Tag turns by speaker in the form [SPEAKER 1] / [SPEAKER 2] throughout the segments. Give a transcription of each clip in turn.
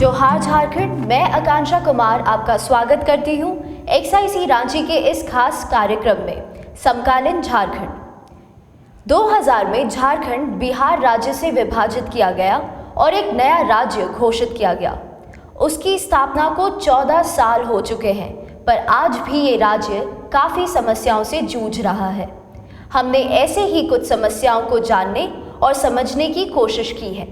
[SPEAKER 1] जोहार झारखंड। मैं आकांक्षा कुमार आपका स्वागत करती हूँ एक्सआईसी रांची के इस खास कार्यक्रम में समकालीन झारखंड। 2000 में झारखंड बिहार राज्य से विभाजित किया गया और एक नया राज्य घोषित किया गया। उसकी स्थापना को 14 साल हो चुके हैं, पर आज भी ये राज्य काफ़ी समस्याओं से जूझ रहा है। हमने ऐसे ही कुछ समस्याओं को जानने और समझने की कोशिश की है।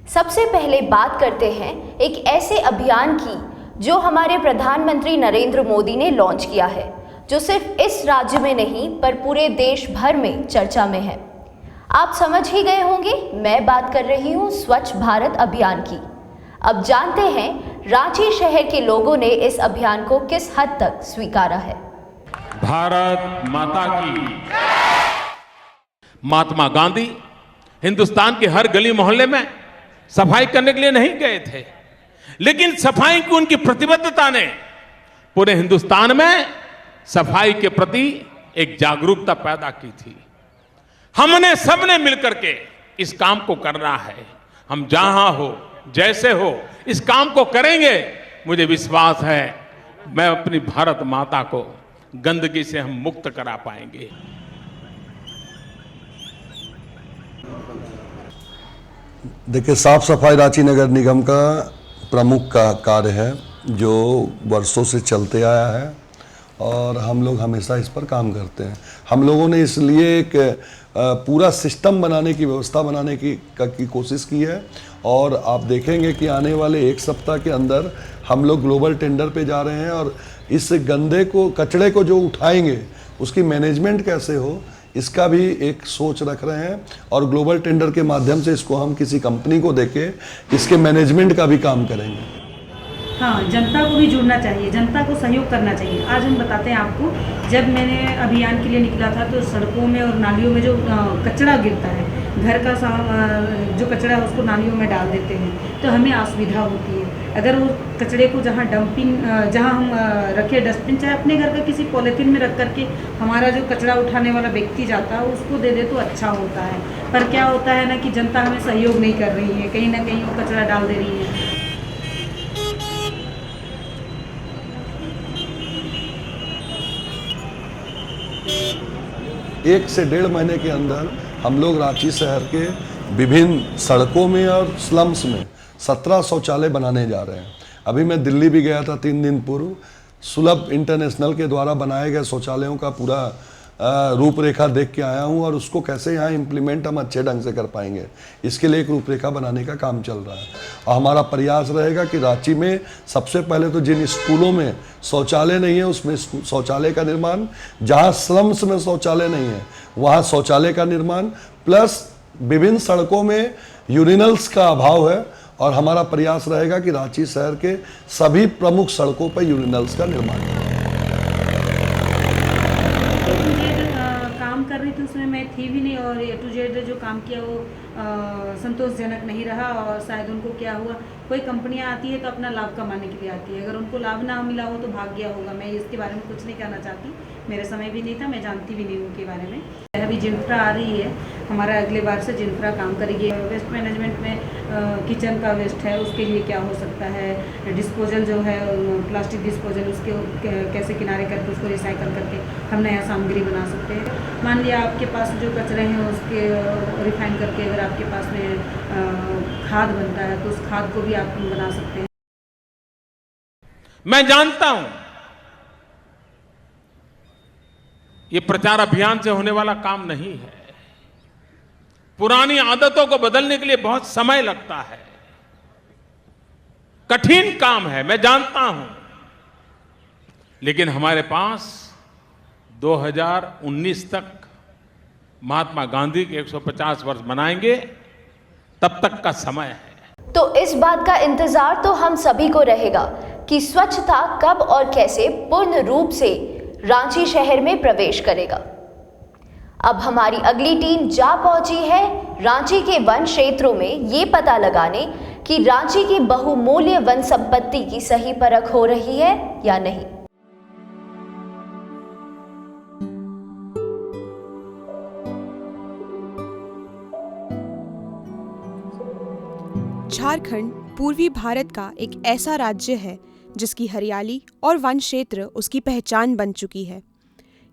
[SPEAKER 1] सबसे पहले बात करते हैं एक ऐसे अभियान की जो हमारे प्रधानमंत्री नरेंद्र मोदी ने लॉन्च किया है, जो सिर्फ इस राज्य में नहीं पर पूरे देश भर में चर्चा में है। आप समझ ही गए होंगे, मैं बात कर रही हूँ स्वच्छ भारत अभियान की। अब जानते हैं रांची शहर के लोगों ने इस अभियान को किस हद तक स्वीकारा है।
[SPEAKER 2] भारत माता की। महात्मा गांधी हिंदुस्तान के हर गली मोहल्ले में सफाई करने के लिए नहीं गए थे, लेकिन सफाई की उनकी प्रतिबद्धता ने पूरे हिंदुस्तान में सफाई के प्रति एक जागरूकता पैदा की थी। हमने सबने मिलकर के इस काम को करना है। हम जहां हो, जैसे हो, इस काम को करेंगे। मुझे विश्वास है मैं अपनी भारत माता को गंदगी से हम मुक्त करा पाएंगे।
[SPEAKER 3] देखिए, साफ सफाई रांची नगर निगम का प्रमुख का कार्य है जो वर्षों से चलते आया है और हम लोग हमेशा इस पर काम करते हैं। हम लोगों ने इसलिए एक पूरा सिस्टम बनाने की व्यवस्था बनाने की कोशिश की है और आप देखेंगे कि आने वाले एक सप्ताह के अंदर हम लोग ग्लोबल टेंडर पे जा रहे हैं और इस कचड़े को जो उठाएंगे उसकी मैनेजमेंट कैसे हो, इसका भी एक सोच रख रहे हैं और ग्लोबल टेंडर के माध्यम से इसको हम किसी कंपनी को देके इसके मैनेजमेंट का भी काम करेंगे।
[SPEAKER 4] हाँ, जनता को भी जुड़ना चाहिए, जनता को सहयोग करना चाहिए। आज हम बताते हैं आपको, जब मैंने अभियान के लिए निकला था तो सड़कों में और नालियों में जो कचरा गिरता है, घर का जो कचरा है उसको नालियों में डाल देते हैं, तो हमें असुविधा होती है। अगर वो कचरे को जहाँ हम रखे डस्टबिन, चाहे अपने घर का किसी पॉलीथीन में रख करके हमारा जो कचरा उठाने वाला व्यक्ति जाता है उसको दे दे तो अच्छा होता है। पर क्या होता है ना कि जनता हमें सहयोग नहीं कर रही है, कहीं ना कहीं वो कचरा डाल दे रही है।
[SPEAKER 3] 1 से 1.5 महीने के अंदर हम लोग रांची शहर के विभिन्न सड़कों में और स्लम्स में 17 शौचालय बनाने जा रहे हैं। अभी मैं दिल्ली भी गया था 3 दिन पूर्व। सुलभ इंटरनेशनल के द्वारा बनाए गए शौचालयों का पूरा रूपरेखा देख के आया हूँ और उसको कैसे यहाँ इम्प्लीमेंट हम अच्छे ढंग से कर पाएंगे, इसके लिए एक रूपरेखा बनाने का काम चल रहा है। और हमारा प्रयास रहेगा कि रांची में सबसे पहले तो जिन स्कूलों में शौचालय नहीं है उसमें शौचालय का निर्माण, जहाँ स्लम्स में शौचालय नहीं है वहाँ शौचालय का निर्माण, प्लस विभिन्न सड़कों में यूरिनल्स का अभाव है और हमारा प्रयास रहेगा कि रांची शहर के सभी प्रमुख सड़कों पर यूरिनल्स का निर्माण।
[SPEAKER 4] कर रही थी उसमें मैं थी भी नहीं और A to Z जो काम किया वो संतोषजनक नहीं रहा और शायद उनको क्या हुआ, कोई कंपनियां आती है तो अपना लाभ कमाने के लिए आती है, अगर उनको लाभ ना मिला हो तो भाग गया होगा। मैं इसके बारे में कुछ नहीं कहना चाहती, मेरे समय भी नहीं था, मैं जानती भी नहीं उनके बारे में। अभी जिन्फ्रा आ रही है, हमारा अगले बार से जिन्फ्रा काम करेगी। वेस्ट मैनेजमेंट में किचन का वेस्ट है उसके लिए क्या हो सकता है, डिस्पोजल जो है प्लास्टिक डिस्पोजल उसके कैसे किनारे करके उसको रिसाइकल करके हम नया सामग्री बना सकते हैं। मान लिया आपके पास जो कचरे हैं उसके रिफाइन करके अगर आपके पास में खाद बनता है तो उस खाद को भी आप बना सकते हैं।
[SPEAKER 2] मैं जानता हूं ये प्रचार अभियान से होने वाला काम नहीं है। पुरानी आदतों को बदलने के लिए बहुत समय लगता है, कठिन काम है, मैं जानता हूं। लेकिन हमारे पास 2019 तक महात्मा गांधी के 150 वर्ष मनाएंगे, तब तक का समय है।
[SPEAKER 1] तो इस बात का इंतजार तो हम सभी को रहेगा कि स्वच्छता कब और कैसे पूर्ण रूप से रांची शहर में प्रवेश करेगा। अब हमारी अगली टीम जा पहुंची है रांची के वन क्षेत्रों में ये पता लगाने कि रांची की बहुमूल्य वन संपत्ति की सही परख हो रही है या नहीं।
[SPEAKER 5] झारखंड पूर्वी भारत का एक ऐसा राज्य है जिसकी हरियाली और वन क्षेत्र उसकी पहचान बन चुकी है।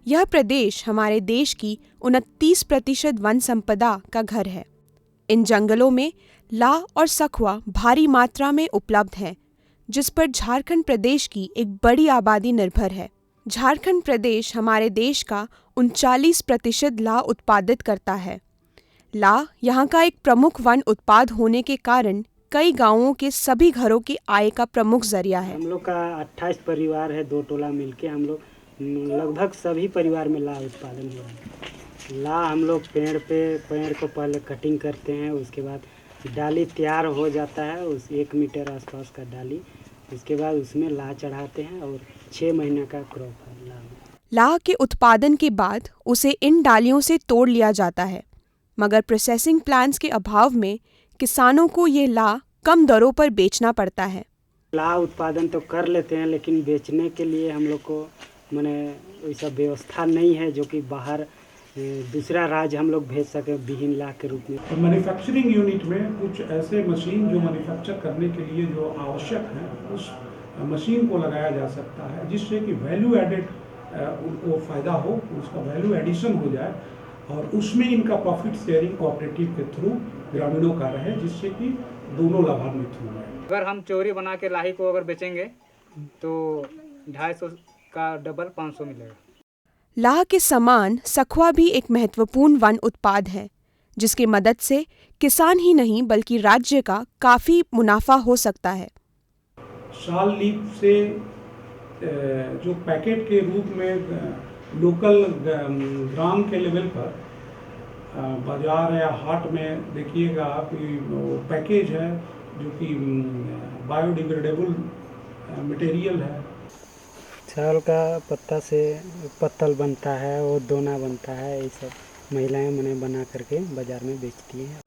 [SPEAKER 5] यह प्रदेश हमारे देश की 29% वन संपदा का घर है। इन जंगलों में लाह और सखुआ भारी मात्रा में उपलब्ध हैं, जिस पर झारखंड प्रदेश की एक बड़ी आबादी निर्भर है। झारखंड प्रदेश हमारे देश का 39% लाह उत्पादित करता है। लाह यहाँ का एक प्रमुख वन उत्पाद होने के कारण कई गांवों के सभी घरों की आय का प्रमुख जरिया है।
[SPEAKER 6] हम लोग का 28 परिवार है, 2 टोला मिलके हम लोग लगभग सभी परिवार में लाह उत्पादन हो रहा है। लाह हम लोग पेड़ को पहले कटिंग करते हैं, उसके बाद डाली तैयार हो जाता है, उस 1 मीटर आसपास का डाली, उसके बाद उसमें लाह चढ़ाते हैं और 6 महीने का क्रॉप है लाह।
[SPEAKER 5] लाह के उत्पादन के बाद उसे इन डालियों से तोड़ लिया जाता है, मगर प्रोसेसिंग प्लांट्स के अभाव में किसानों को ये लाह कम दरों पर बेचना पड़ता है।
[SPEAKER 6] लाह उत्पादन तो कर लेते हैं, लेकिन बेचने के लिए हम लोग को माने वैसा व्यवस्था नहीं है जो कि बाहर दूसरा राज्य हम लोग भेज सके विहीन लाह के रूप में।
[SPEAKER 7] तो मैन्युफैक्चरिंग यूनिट में कुछ ऐसे मशीन जो मैन्युफैक्चर करने के लिए जो आवश्यक है, उस मशीन को लगाया जा सकता है, जिससे कि वैल्यू एडेड उनको फ़ायदा हो, उसका वैल्यू एडिशन हो जाए और उसमें इनका प्रॉफिट शेयरिंग कोऑपरेटिव के थ्रू ग्रामीणों का रहे, जिससे कि दोनों लाभान्वित हो जाए।
[SPEAKER 8] अगर हम चोरी बना के लाही को अगर बेचेंगे तो 250 का डबल 500 मिलेगा।
[SPEAKER 5] लाह के समान सखुआ भी एक महत्वपूर्ण वन उत्पाद है, जिसकी मदद से किसान ही नहीं बल्कि राज्य का काफ़ी मुनाफा हो सकता है।
[SPEAKER 7] साल लीफ से जो पैकेट के रूप में लोकल ग्राम के लेवल पर बाजार या हाट में देखिएगा कि पैकेज है जो कि बायोडिग्रेडेबल मटेरियल है।
[SPEAKER 6] साल का पत्ता से पत्तल बनता है, वो दोना बनता है, ये सब महिलाएं मने बना करके बाजार में बेचती हैं।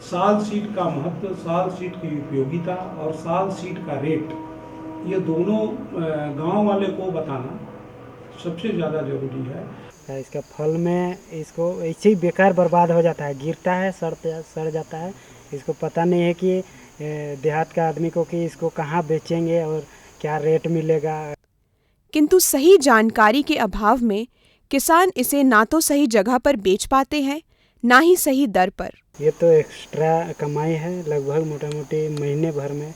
[SPEAKER 7] साल सीड का महत्व, साल सीड की उपयोगिता और साल सीड का रेट, ये दोनों गांव वाले को बताना सबसे ज़्यादा जरूरी है।
[SPEAKER 6] इसका फल में इसको ऐसे ही बेकार बर्बाद हो जाता है, गिरता है, सड़ जाता है। इसको पता नहीं है कि देहात का आदमी को कि इसको कहाँ बेचेंगे और क्या रेट मिलेगा।
[SPEAKER 5] किंतु सही जानकारी के अभाव में किसान इसे ना तो सही जगह पर बेच पाते हैं, ना ही सही दर पर।
[SPEAKER 6] ये तो एक्स्ट्रा कमाई है, लगभग मोटा मोटी महीने भर में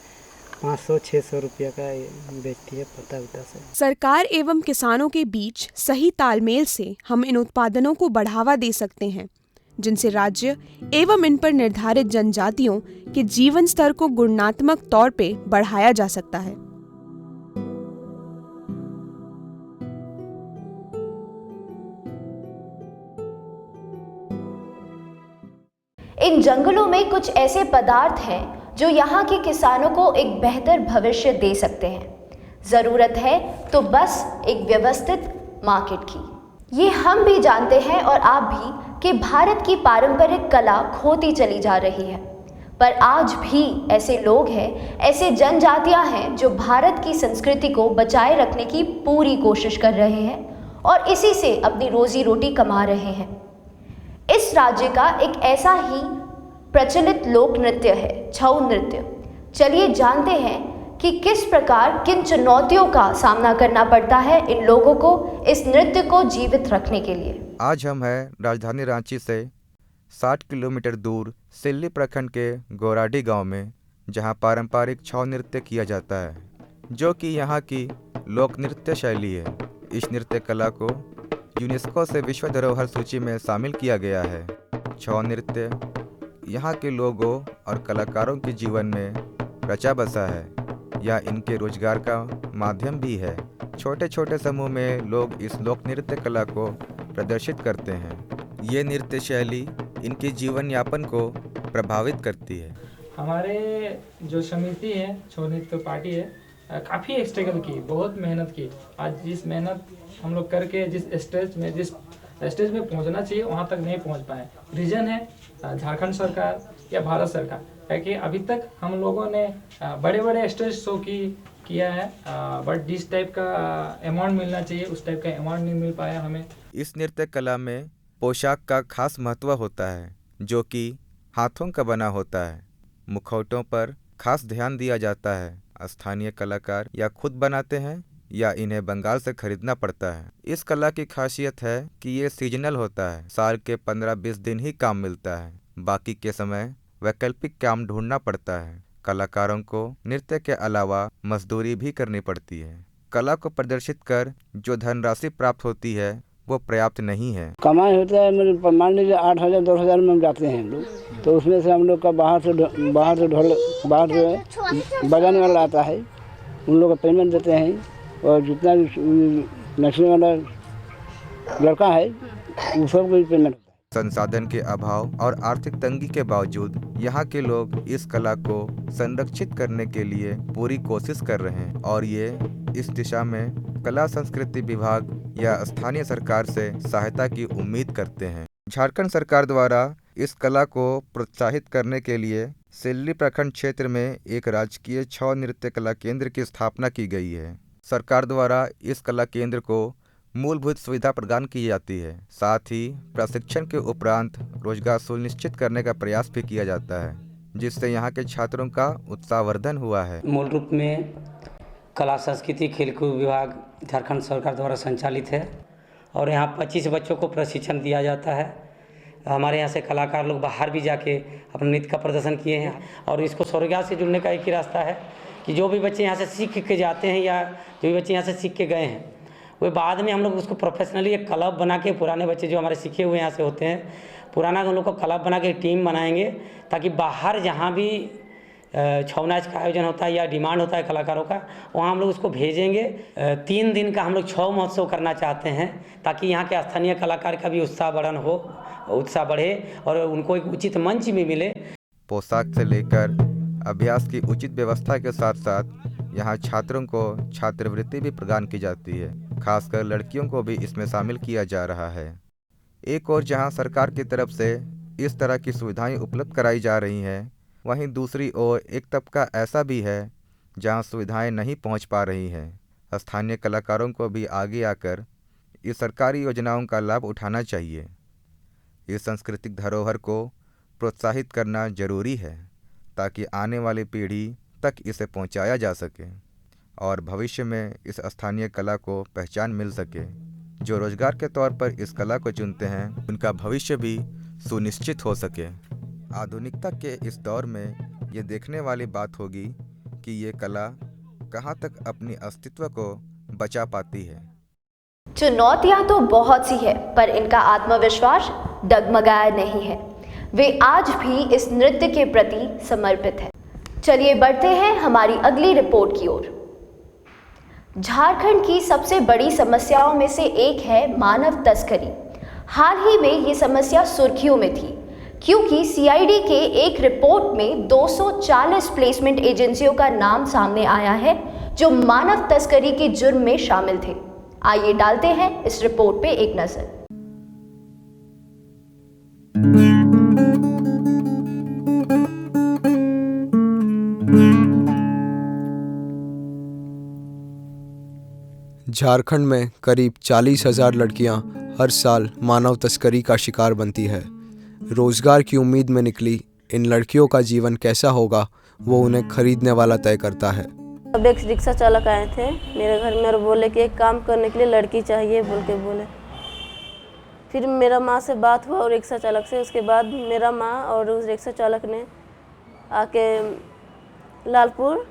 [SPEAKER 6] 500-600 रुपया का बेचती है पत्ता उता से।
[SPEAKER 5] सरकार एवं किसानों के बीच सही तालमेल से हम इन उत्पादनों को बढ़ावा दे सकते हैं, जिनसे राज्य एवं इन पर निर्धारित जनजातियों के जीवन स्तर को गुणात्मक तौर पे बढ़ाया जा सकता है।
[SPEAKER 1] इन जंगलों में कुछ ऐसे पदार्थ हैं जो यहाँ के किसानों को एक बेहतर भविष्य दे सकते हैं। ज़रूरत है तो बस एक व्यवस्थित मार्केट की। ये हम भी जानते हैं और आप भी कि भारत की पारंपरिक कला खोती चली जा रही है, पर आज भी ऐसे लोग हैं, ऐसे जनजातियां हैं जो भारत की संस्कृति को बचाए रखने की पूरी कोशिश कर रहे हैं और इसी से अपनी रोजी रोटी कमा रहे हैं। इस राज्य का एक ऐसा ही प्रचलित लोक नृत्य है छऊ नृत्य। चलिए जानते हैं कि किस प्रकार किन चुनौतियों का सामना करना पड़ता है इन लोगों को इस नृत्य को जीवित रखने के लिए।
[SPEAKER 9] आज हम हैं राजधानी रांची से 60 किलोमीटर दूर सिल्ली प्रखंड के गोराडी गांव में, जहां पारंपरिक छऊ नृत्य किया जाता है, जो कि यहां की लोक नृत्य शैली है। इस नृत्य कला को यूनेस्को से विश्व धरोहर सूची में शामिल किया गया है। छऊ नृत्य यहाँ के लोगों और कलाकारों के जीवन में रचा बसा है, या इनके रोजगार का माध्यम भी है। छोटे छोटे समूह में लोग इस लोक नृत्य कला को प्रदर्शित करते हैं। ये नृत्य शैली इनके जीवन यापन को प्रभावित करती है।
[SPEAKER 8] हमारे जो समिति है, छऊ नृत्य पार्टी है, काफ़ी स्ट्रगल की, बहुत मेहनत की। आज जिस मेहनत हम लोग करके जिस स्टेज में पहुंचना चाहिए वहां तक नहीं पहुंच पाए। रीजन है झारखंड सरकार या भारत सरकार, क्योंकि अभी तक हम लोगों ने बड़े बड़े स्टेज शो किया है, बट जिस टाइप का अमाउंट मिलना चाहिए उस टाइप का अमाउंट नहीं मिल पाया हमें।
[SPEAKER 9] इस नृत्य कला में पोशाक का खास महत्व होता है, जो कि हाथों का बना होता है। मुखौटों पर खास ध्यान दिया जाता है। स्थानीय कलाकार या खुद बनाते हैं या इन्हें बंगाल से खरीदना पड़ता है। इस कला की खासियत है कि ये सीजनल होता है, साल के 15-20 दिन ही काम मिलता है, बाकी के समय वैकल्पिक काम ढूंढना पड़ता है। कलाकारों को नृत्य के अलावा मजदूरी भी करनी पड़ती है। कला को प्रदर्शित कर जो धनराशि प्राप्त होती है वो पर्याप्त नहीं है।
[SPEAKER 10] कमाई होता है मतलब मान लीजिए 8,000 10,000 में हम जाते हैं हम लोग, तो उसमें से हम लोग का बाहर से बजाने वाला आता है, उन लोग का पेमेंट देते हैं, और जितना नचने वाला लड़का है उन सबको भी पेमेंट होता है।
[SPEAKER 9] संसाधन के अभाव और आर्थिक तंगी के बावजूद यहाँ के लोग इस कला को संरक्षित करने के लिए पूरी कोशिश कर रहे हैं और ये इस दिशा में कला संस्कृति विभाग या स्थानीय सरकार से सहायता की उम्मीद करते हैं। झारखंड सरकार द्वारा इस कला को प्रोत्साहित करने के लिए सिल्ली प्रखंड क्षेत्र में एक राजकीय छौ नृत्य कला केंद्र की स्थापना की गई है। सरकार द्वारा इस कला केंद्र को मूलभूत सुविधा प्रदान की जाती है, साथ ही प्रशिक्षण के उपरांत रोजगार सुनिश्चित करने का प्रयास भी किया जाता है, जिससे यहाँ के छात्रों का उत्साहवर्धन हुआ है।
[SPEAKER 11] मूल रूप में कला संस्कृति खेलकूद विभाग झारखंड सरकार द्वारा संचालित है और यहाँ 25 बच्चों को प्रशिक्षण दिया जाता है। हमारे यहाँ से कलाकार लोग बाहर भी जाके अपने नृत्य का प्रदर्शन किए हैं और इसको स्वरोजगार से जुड़ने का एक ही रास्ता है कि जो भी बच्चे यहाँ से सीख के जाते हैं या जो भी बच्चे यहाँ से सीख के गए हैं वो बाद में हम लोग उसको प्रोफेशनली एक क्लब बना के, पुराने बच्चे जो हमारे सीखे हुए यहाँ से होते हैं, पुराना हम लोग को क्लब बना के टीम बनाएंगे ताकि बाहर जहाँ भी छौ नाच का आयोजन होता है या डिमांड होता है कलाकारों का, वहाँ हम लोग उसको भेजेंगे। 3 दिन का हम लोग छौ महोत्सव करना चाहते हैं ताकि यहाँ के स्थानीय कलाकार का भी उत्साह बढ़े और उनको एक उचित मंच भी मिले।
[SPEAKER 9] पोशाक से लेकर अभ्यास की उचित व्यवस्था के साथ साथ यहाँ छात्रों को छात्रवृत्ति भी प्रदान की जाती है। खासकर लड़कियों को भी इसमें शामिल किया जा रहा है। एक और जहाँ सरकार की तरफ से इस तरह की सुविधाएं उपलब्ध कराई जा रही हैं, वहीं दूसरी ओर एक तबका ऐसा भी है जहाँ सुविधाएं नहीं पहुँच पा रही हैं। स्थानीय कलाकारों को भी आगे आकर इस सरकारी योजनाओं का लाभ उठाना चाहिए। इस सांस्कृतिक धरोहर को प्रोत्साहित करना जरूरी है ताकि आने वाली पीढ़ी तक इसे पहुंचाया जा सके और भविष्य में इस स्थानीय कला को पहचान मिल सके। जो रोजगार के तौर पर इस कला को चुनते हैं उनका भविष्य भी सुनिश्चित हो सके। आधुनिकता के इस दौर में ये देखने वाली बात होगी कि ये कला कहाँ तक अपनी अस्तित्व को बचा पाती है।
[SPEAKER 1] चुनौतियां तो बहुत सी है पर इनका आत्मविश्वास डगमगाया नहीं है। वे आज भी इस नृत्य के प्रति समर्पित है। चलिए बढ़ते हैं हमारी अगली रिपोर्ट की ओर। झारखंड की सबसे बड़ी समस्याओं में से एक है मानव तस्करी। हाल ही में ये समस्या सुर्खियों में थी क्योंकि सीआईडी के एक रिपोर्ट में 240 प्लेसमेंट एजेंसियों का नाम सामने आया है जो मानव तस्करी के जुर्म में शामिल थे। आइए डालते हैं इस रिपोर्ट पे एक नजर।
[SPEAKER 12] झारखंड में करीब 40,000 लड़कियां हर साल मानव तस्करी का शिकार बनती है। रोजगार की उम्मीद में निकली इन लड़कियों का जीवन कैसा होगा वो उन्हें खरीदने वाला तय करता है।
[SPEAKER 13] अब एक रिक्शा चालक आए थे मेरे घर में और बोले कि एक काम करने के लिए लड़की चाहिए बोले। फिर मेरा माँ से बात हुआ और रिक्शा चालक से। उसके बाद मेरा माँ और उस रिक्शा चालक ने आके लालपुर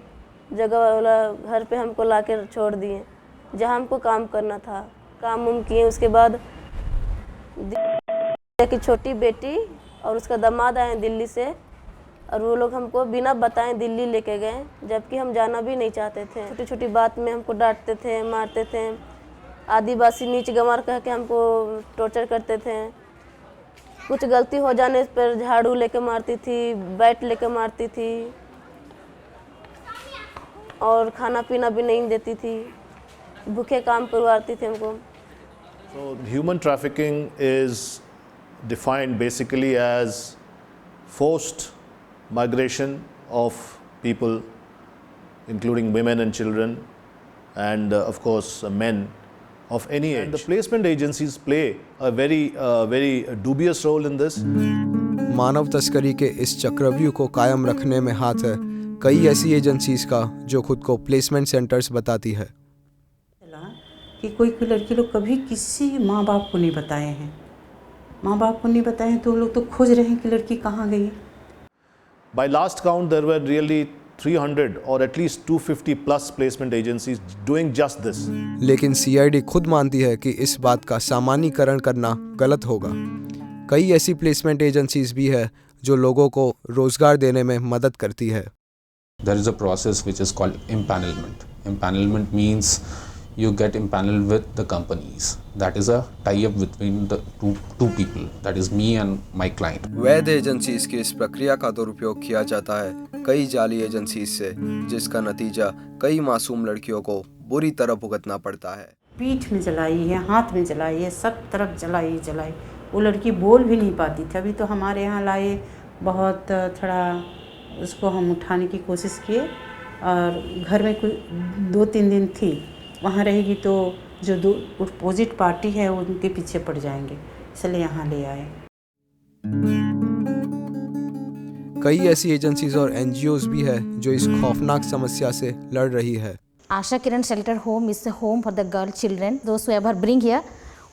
[SPEAKER 13] जगह वाला घर पे हमको लाके छोड़ दिए जहाँ हमको काम करना था। काम उम किए। उसके बाद की छोटी बेटी और उसका दामाद आए दिल्ली से और वो लोग हमको बिना बताए दिल्ली लेके गए जबकि हम जाना भी नहीं चाहते थे। छोटी छोटी बात में हमको डांटते थे, मारते थे, आदिवासी नीच गंवार कह के हमको टॉर्चर करते थे। कुछ गलती हो जाने पर झाड़ू लेके मारती थी, बैट लेके मारती थी और खाना पीना भी नहीं देती थी, भूखे काम करवाती थी हमको।
[SPEAKER 14] So human trafficking is defined basically as forced migration of people, including women and children, and of course men of any age. And the placement agencies play a very dubious role in this.
[SPEAKER 12] मानव तस्करी के इस चक्रव्यूह को कायम रखने में हाथ है कई ऐसी एजेंसीज का जो खुद को प्लेसमेंट सेंटर्स बताती है
[SPEAKER 15] कि कोई लड़की लोग कभी किसी माँ बाप को नहीं बताए हैं। माँ बाप को नहीं बताए हैं तो वो लोग तो खोज रहे हैं कि लड़की कहाँ गई।
[SPEAKER 14] By last count, there were really 300 or at least 250 plus placement agencies doing just this.
[SPEAKER 12] लेकिन CID खुद मानती है कि इस बात का सामान्यीकरण करना गलत होगा। कई ऐसी प्लेसमेंट एजेंसीज भी है जो लोगों को रोजगार देने में मदद करती है।
[SPEAKER 16] There is a process which is called empanelment. Empanelment means you get empaneled with the companies. That is a tie-up between the two people. That is me and my client.
[SPEAKER 12] वैध एजेंसीज की इस प्रक्रिया का दुरुपयोग किया जाता है कई जाली एजेंसीज से, जिसका नतीजा कई मासूम लड़कियों को बुरी तरह भुगतना पड़ता है।
[SPEAKER 15] पीठ में जलाई है, हाथ में जलाई है, सब तरफ जलाई। वो लड़की बोल भी नहीं पाती थी। अभी तो हमारे यहाँ लाए, बहुत थोड़ा उसको हम उठाने की कोशिश किए और घर में कुछ 2-3 दिन थी। वहाँ रहेगी तो जो अपोजिट पार्टी है उनके पीछे पड़ जाएंगे, इसलिए यहाँ ले आए।
[SPEAKER 12] कई ऐसी एजेंसीज और NGOs भी है जो इस खौफनाक समस्या से लड़ रही है।
[SPEAKER 17] Asha Kiran Shelter Home is a home for the girl children. Those who ever bring here,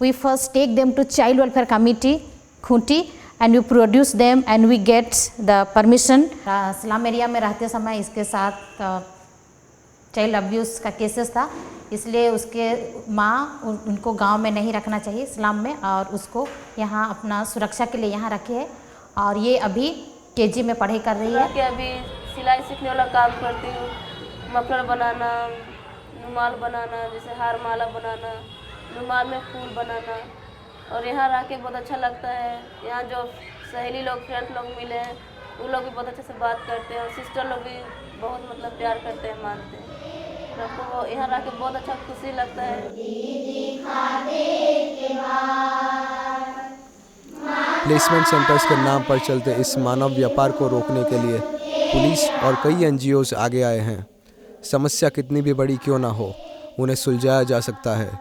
[SPEAKER 17] we first take them to Child Welfare Committee, Khunti, and we produce them and we get the permission. Slum area में रहते समय इसके साथ child abuse का cases था, इसलिए उसके माँ उनको गांव में नहीं रखना चाहिए स्लम में, और उसको यहाँ अपना सुरक्षा के लिए यहाँ रखे है। और ये अभी KG में पढ़ाई कर रही है।
[SPEAKER 13] कि अभी सिलाई सीखने वाला काम करती हूँ, मफलर बनाना, रुमाल बनाना, जैसे हार माला बनाना, रुमाल में फूल बनाना। और यहाँ रह के बहुत अच्छा लगता है। यहाँ जो सहेली लोग, फ्रेंड लोग मिले हैं, वो लोग भी बहुत अच्छे से बात करते हैं और सिस्टर लोग भी बहुत मतलब प्यार करते हैं, मानते हैं। सबको यहाँ रह के बहुत अच्छा खुशी लगता है।
[SPEAKER 12] प्लेसमेंट सेंटर्स के नाम पर चलते इस मानव व्यापार को रोकने के लिए पुलिस और कई NGOs आगे आए हैं। समस्या कितनी भी बड़ी क्यों ना हो, उन्हें सुलझाया जा सकता है।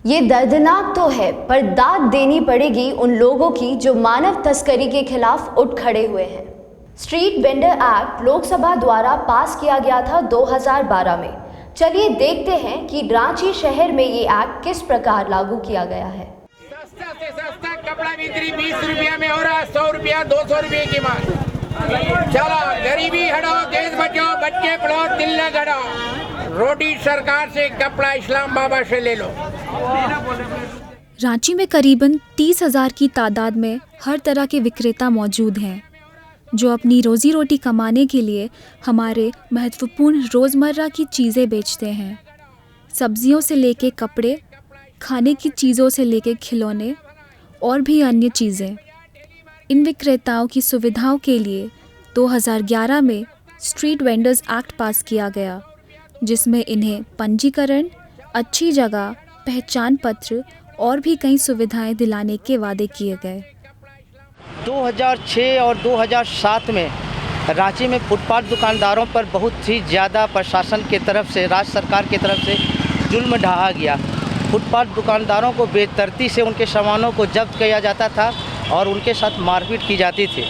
[SPEAKER 1] ये दर्दनाक तो है, पर दाद देनी पड़ेगी उन लोगों की जो मानव तस्करी के खिलाफ उठ खड़े हुए हैं। स्ट्रीट वेंडर एक्ट लोकसभा द्वारा पास किया गया था 2012 में। चलिए देखते हैं कि रांची शहर में ये एक्ट किस प्रकार लागू किया गया है।
[SPEAKER 18] सस्ता से सस्ता कपड़ा बिक्री 20 रुपया में हो रहा, 100 रुपया 200 रुपये की मांग। चलो गरीबी हटाओ, देश बचाओ, बच्चे पढ़ाओ, दिल न गड़ाओ। रोटी सरकार से, कपड़ा इस्लाम बाबा से ले लो।
[SPEAKER 19] रांची में करीबन 30,000 की तादाद में हर तरह के विक्रेता मौजूद हैं, जो अपनी रोजी रोटी कमाने के लिए हमारे महत्वपूर्ण रोज़मर्रा की चीज़ें बेचते हैं। सब्जियों से लेके कपड़े, खाने की चीज़ों से लेके खिलौने और भी अन्य चीज़ें। इन विक्रेताओं की सुविधाओं के लिए 2011 में स्ट्रीट वेंडर्स एक्ट पास किया गया, जिसमें इन्हें पंजीकरण, अच्छी जगह, पहचान पत्र और भी कई सुविधाएं दिलाने के वादे किए गए।
[SPEAKER 20] 2006 और 2007 में रांची में फुटपाथ दुकानदारों पर बहुत ही ज़्यादा प्रशासन की तरफ से, राज्य सरकार की तरफ से जुल्म ढाया गया। फुटपाथ दुकानदारों को बेतरतीब से उनके सामानों को जब्त किया जाता था और उनके साथ मारपीट की जाती थी।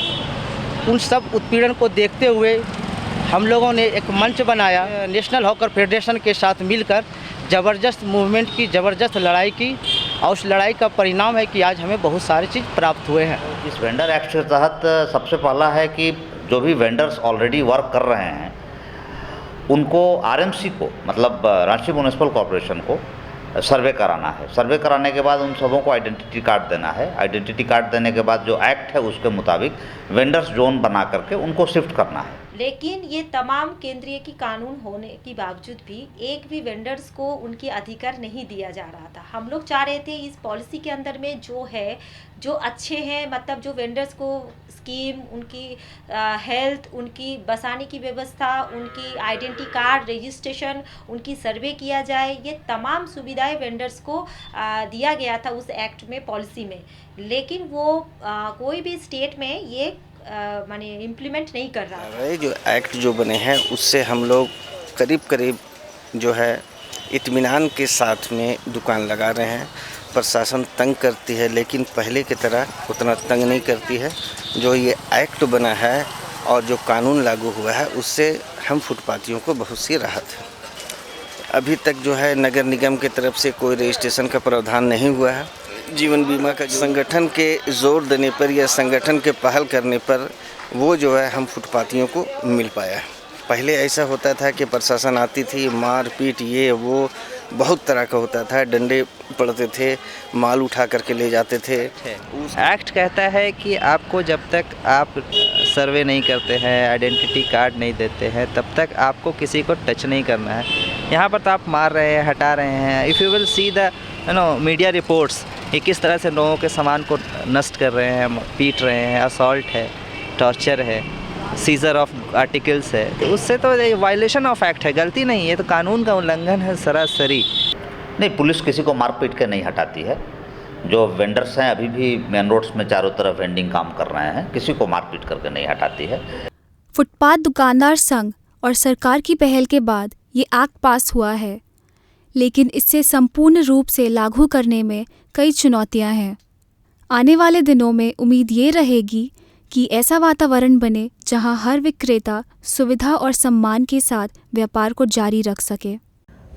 [SPEAKER 20] उन सब उत्पीड़न को देखते हुए हम लोगों ने एक मंच बनाया, नेशनल हॉकर फेडरेशन के साथ मिलकर ज़बरदस्त मूवमेंट की, ज़बरदस्त लड़ाई की, और उस लड़ाई का परिणाम है कि आज हमें बहुत सारी चीज़ प्राप्त हुए हैं।
[SPEAKER 21] इस वेंडर एक्ट के तहत सबसे पहला है कि जो भी वेंडर्स ऑलरेडी वर्क कर रहे हैं उनको RMC को, मतलब रांची म्यूनिसिपल कॉर्पोरेशन को सर्वे कराना है। सर्वे कराने के बाद उन सबों को आइडेंटिटी कार्ड देना है। आइडेंटिटी कार्ड देने के बाद जो एक्ट है उसके मुताबिक वेंडर्स जोन बना करके उनको शिफ्ट करना है।
[SPEAKER 22] लेकिन ये तमाम केंद्रीय की कानून होने के बावजूद भी एक भी वेंडर्स को उनके अधिकार नहीं दिया जा रहा था। हम लोग चाह रहे थे इस पॉलिसी के अंदर में जो है, जो अच्छे हैं, मतलब जो वेंडर्स को स्कीम, उनकी हेल्थ, उनकी बसाने की व्यवस्था, उनकी आइडेंटिटी कार्ड, रजिस्ट्रेशन, उनकी सर्वे किया जाए, ये तमाम सुविधाएं वेंडर्स को दिया गया था उस एक्ट में, पॉलिसी में। लेकिन वो कोई भी स्टेट में ये माने इम्प्लीमेंट नहीं कर रहा है।
[SPEAKER 20] जो एक्ट जो बने हैं उससे हम लोग करीब जो है इत्मीनान के साथ में दुकान लगा रहे हैं। प्रशासन तंग करती है, लेकिन पहले की तरह उतना तंग नहीं करती है। जो ये एक्ट बना है
[SPEAKER 3] और जो कानून लागू हुआ है उससे हम फुटपाथियों को बहुत सी राहत है। अभी तक जो है नगर निगम की तरफ से कोई रजिस्ट्रेशन का प्रावधान नहीं हुआ है। जीवन बीमा का संगठन के जोर देने पर या संगठन के पहल करने पर वो जो है हम फुटपाथियों को मिल पाया है। पहले ऐसा होता था कि प्रशासन आती थी, मार पीट ये वो बहुत तरह का होता था, डंडे पड़ते थे, माल उठा करके ले जाते थे।
[SPEAKER 4] एक्ट कहता है कि आपको जब तक आप सर्वे नहीं करते हैं, आइडेंटिटी कार्ड नहीं देते हैं, तब तक आपको किसी को टच नहीं करना है। यहाँ पर तो आप मार रहे हैं, हटा रहे हैं। If you will see the media reports कि किस तरह से लोगों के सामान को नष्ट कर रहे हैं, पीट रहे हैं, असॉल्ट है, टॉर्चर है, सीजर ऑफ आर्टिकल्स है, तो उससे तो वायलेशन ऑफ एक्ट है, गलती नहीं है, तो कानून का उल्लंघन है सरासरी।
[SPEAKER 21] नहीं, पुलिस किसी को मार पीट के नहीं हटाती है। जो वेंडर्स हैं अभी भी मेन रोड्स में चारों तरफ वेंडिंग काम कर रहे हैं, किसी को मार पीट करके नहीं हटाती है।
[SPEAKER 19] फुटपाथ दुकानदार संघ और सरकार की पहल के बाद ये एक्ट पास हुआ है, लेकिन इससे संपूर्ण रूप से लागू करने में कई चुनौतियां हैं। आने वाले दिनों में उम्मीद ये रहेगी कि ऐसा वातावरण बने जहां हर विक्रेता सुविधा और सम्मान के साथ व्यापार को जारी रख सके।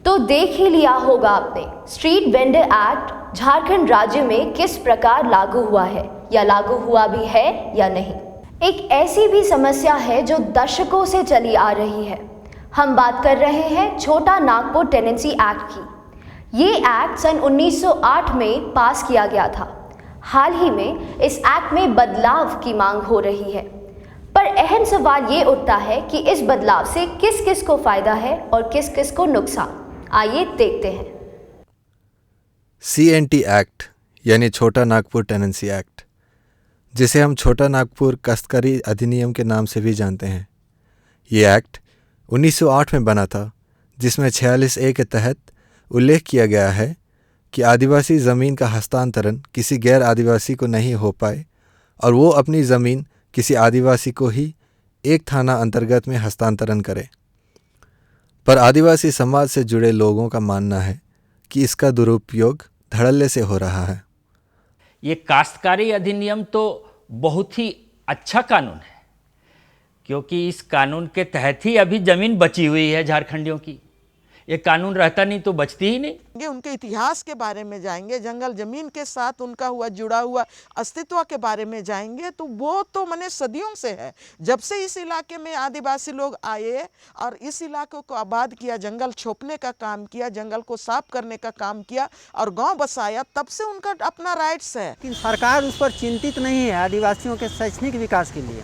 [SPEAKER 1] तो देख ही लिया होगा आपने, स्ट्रीट वेंडर एक्ट झारखंड राज्य में किस प्रकार लागू हुआ है या लागू हुआ भी है या नहीं। एक ऐसी भी समस्या है जो दशकों से चली आ रही है। हम बात कर रहे हैं छोटा नागपुर टेनेंसी एक्ट की। ये एक्ट सन 1908 में पास किया गया था। हाल ही में इस एक्ट में बदलाव की मांग हो रही है, पर अहम सवाल ये उठता है कि इस बदलाव से किस किस को फायदा है और किस किस को नुकसान। आइए देखते हैं।
[SPEAKER 12] CNT एक्ट यानी छोटा नागपुर टेनेंसी एक्ट, जिसे हम छोटा नागपुर काश्तकारी अधिनियम के नाम से भी जानते हैं। ये एक्ट 1908 में बना था, जिसमें 46A के तहत उल्लेख किया गया है कि आदिवासी ज़मीन का हस्तांतरण किसी गैर आदिवासी को नहीं हो पाए और वो अपनी ज़मीन किसी आदिवासी को ही एक थाना अंतर्गत में हस्तांतरण करे। पर आदिवासी समाज से जुड़े लोगों का मानना है कि इसका दुरुपयोग धड़ल्ले से हो रहा है।
[SPEAKER 23] ये काश्तकारी अधिनियम तो बहुत ही अच्छा कानून है, क्योंकि इस कानून के तहत ही अभी ज़मीन बची हुई है झारखंडियों की। ये कानून रहता नहीं तो बचती ही नहीं।
[SPEAKER 24] उनके इतिहास के बारे में जाएंगे, जंगल जमीन के साथ उनका जुड़ा हुआ अस्तित्व के बारे में जाएंगे, तो वो तो माने सदियों से है। जब से इस इलाके में आदिवासी लोग आए और इस इलाके को आबाद किया, जंगल छोपने का काम किया, जंगल को साफ करने का काम किया और गांव बसाया, तब से उनका अपना राइट्स है।
[SPEAKER 25] लेकिन सरकार उस पर चिंतित नहीं है। आदिवासियों के शैक्षणिक विकास के लिए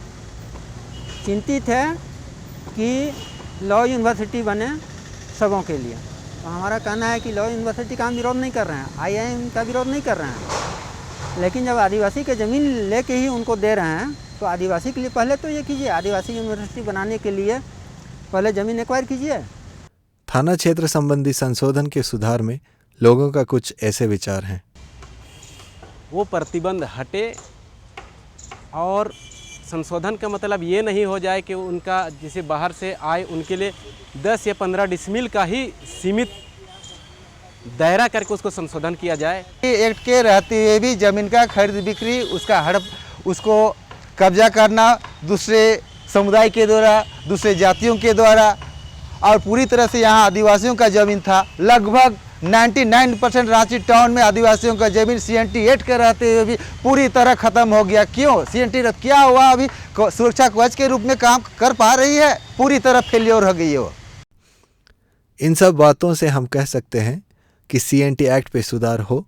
[SPEAKER 25] चिंतित है कि लॉ यूनिवर्सिटी बने सबों के लिए। तो हमारा कहना है कि लॉ यूनिवर्सिटी का हम विरोध नहीं कर रहे हैं, IIM का विरोध नहीं कर रहे हैं, लेकिन जब आदिवासी के ज़मीन लेके ही उनको दे रहे हैं तो आदिवासी के लिए पहले तो ये कीजिए, आदिवासी यूनिवर्सिटी बनाने के लिए पहले ज़मीन एक्वायर कीजिए।
[SPEAKER 12] थाना क्षेत्र संबंधी संशोधन के सुधार में लोगों का कुछ ऐसे विचार हैं।
[SPEAKER 26] वो प्रतिबंध हटे और संशोधन का मतलब ये नहीं हो जाए कि उनका जिसे बाहर से आए उनके लिए 10 या 15 डिसमिल का ही सीमित दायरा करके उसको संशोधन किया जाए।
[SPEAKER 27] एक्ट के रहते हुए भी ज़मीन का खरीद बिक्री, उसका हड़प, उसको कब्जा करना दूसरे समुदाय के द्वारा, दूसरे जातियों के द्वारा, और पूरी तरह से यहाँ आदिवासियों का ज़मीन था। लगभग 99% रांची टाउन में आदिवासियों का ज़मीन CNT एक्ट के रहते हुए भी पूरी तरह ख़त्म हो गया। क्यों? CNT क्या हुआ? अभी सुरक्षा कवच के रूप में काम कर पा रही है, पूरी तरह फेलियर हो गई है वो।
[SPEAKER 12] इन सब बातों से हम कह सकते हैं कि CNT एक्ट पे सुधार हो,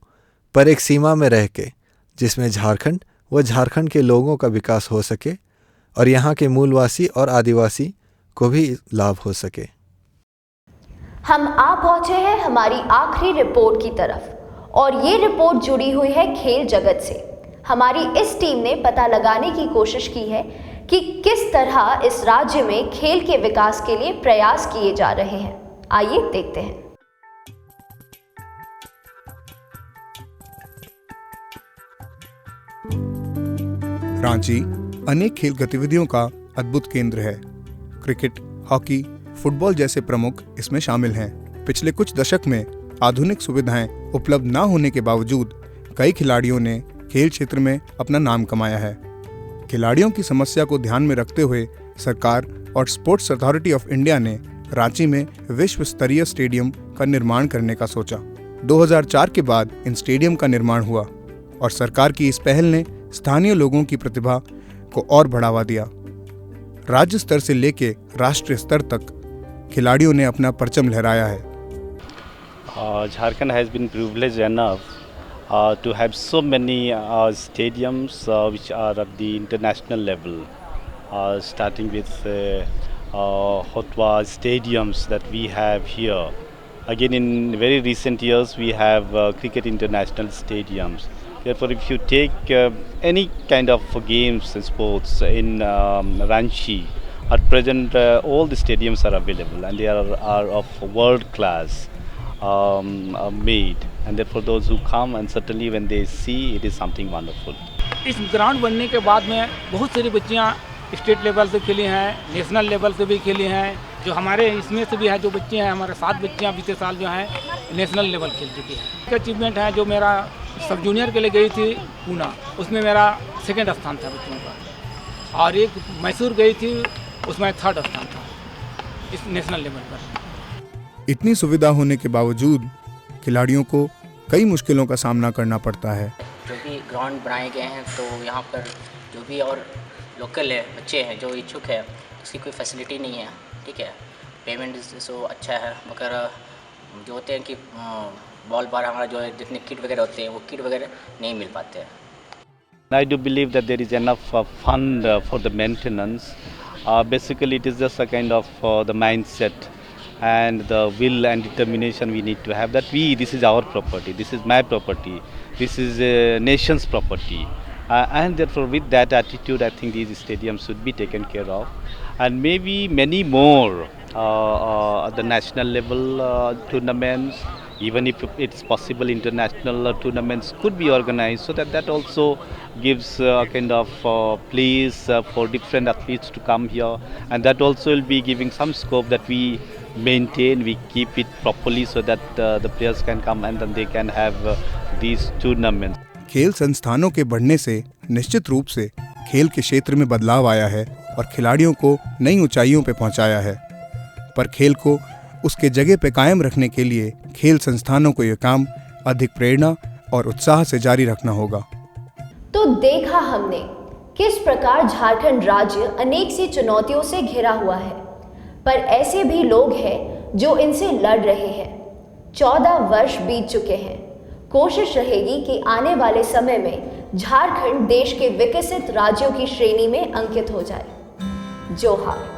[SPEAKER 12] पर एक सीमा में रह के, जिसमें झारखंड व झारखंड के लोगों का विकास हो सके और यहाँ के मूलवासी और आदिवासी को भी लाभ हो सके।
[SPEAKER 1] हम आ पहुंचे हैं हमारी आखिरी रिपोर्ट की तरफ, और ये रिपोर्ट जुड़ी हुई है खेल जगत से। हमारी इस टीम ने पता लगाने की कोशिश की है कि किस तरह इस राज्य में खेल के विकास के लिए प्रयास किए जा रहे हैं। आइए देखते हैं।
[SPEAKER 28] रांची अनेक खेल गतिविधियों का अद्भुत केंद्र है। क्रिकेट, हॉकी, फुटबॉल जैसे प्रमुख इसमें शामिल हैं। पिछले कुछ दशक में आधुनिक सुविधाएं उपलब्ध न होने के बावजूद कई खिलाड़ियों ने खेल क्षेत्र में अपना नाम कमाया है। खिलाड़ियों की समस्या को ध्यान में रखते हुए सरकार और स्पोर्ट्स अथॉरिटी ऑफ इंडिया ने रांची में विश्व स्तरीय स्टेडियम का निर्माण करने का सोचा। 2004 के बाद इन स्टेडियम का निर्माण हुआ और सरकार की इस पहल ने स्थानीय लोगों की प्रतिभा को और बढ़ावा दिया। राज्य स्तर से लेके राष्ट्रीय स्तर तक खिलाड़ियों ने अपना परचम लहराया है।
[SPEAKER 2] Jharkhand has been privileged enough to have so many stadiums which are at the international level, starting with Hotwa stadiums that we have here. Again, in very recent years, we have cricket international stadiums. Therefore, if you take any kind of games and sports in Ranchi, at present all the stadiums are available and they are of world class. Made, and therefore those who come and certainly when they see it is something wonderful.
[SPEAKER 5] इस ground बनने के बाद में बहुत सारी बच्चियाँ state level से खेली हैं, नेशनल लेवल से भी खेली हैं। जो हमारे इसमें से भी है, जो बच्चे हैं हमारे 7 बच्चियाँ बीते साल जो हैं नेशनल लेवल खेल चुकी हैं। एक अचीवमेंट है जो मेरा सब जूनियर के लिए गई थी पूना, उसमें मेरा 2nd स्थान था बच्चों का, और एक मैसूर गई थी उसमें 3rd स्थान था इस नेशनल लेवल पर।
[SPEAKER 28] इतनी सुविधा होने के बावजूद खिलाड़ियों को कई मुश्किलों का सामना करना पड़ता है।
[SPEAKER 6] जो भी ग्राउंड बनाए गए हैं तो यहाँ पर जो भी और लोकल है बच्चे हैं जो इच्छुक है उसकी कोई फैसिलिटी नहीं है, ठीक है। पेमेंट सो अच्छा है, मगर जो होते हैं कि बॉल बार हमारा जो है जितने किट वगैरह होते हैं वो किट वगैरह नहीं मिल पाते हैं।
[SPEAKER 2] I do believe that there is enough fund for the maintenance. Basically, it is just a kind of the mindset and the will and determination we need to have that this is our property, this is my property, this is a nation's property, and therefore with that attitude I think these stadiums should be taken care of, and maybe many more at the national level tournaments, even if it's possible international tournaments could be organized, so that also gives a kind of place for different athletes to come here, and that also will be giving some scope that we maintain, we keep it properly so that the players can come and then they can have these tournaments.
[SPEAKER 28] खेल संस्थानों के बढ़ने से निश्चित रूप से खेल के क्षेत्र में बदलाव आया है और खिलाड़ियों को नई ऊंचाइयों पे पहुंचाया है, पर खेल को उसके जगह पे कायम रखने के लिए खेल संस्थानों को यह काम अधिक प्रेरणा और उत्साह से जारी रखना होगा।
[SPEAKER 1] तो देखा हमने किस प्रकार झारखंड राज्य अनेक सी चुनौतियों से घिरा हुआ है, पर ऐसे भी लोग हैं जो इनसे लड़ रहे हैं। 14 वर्ष बीत चुके हैं। कोशिश रहेगी कि आने वाले समय में झारखंड देश के विकसित राज्यों की श्रेणी में अंकित हो जाए। जोहार।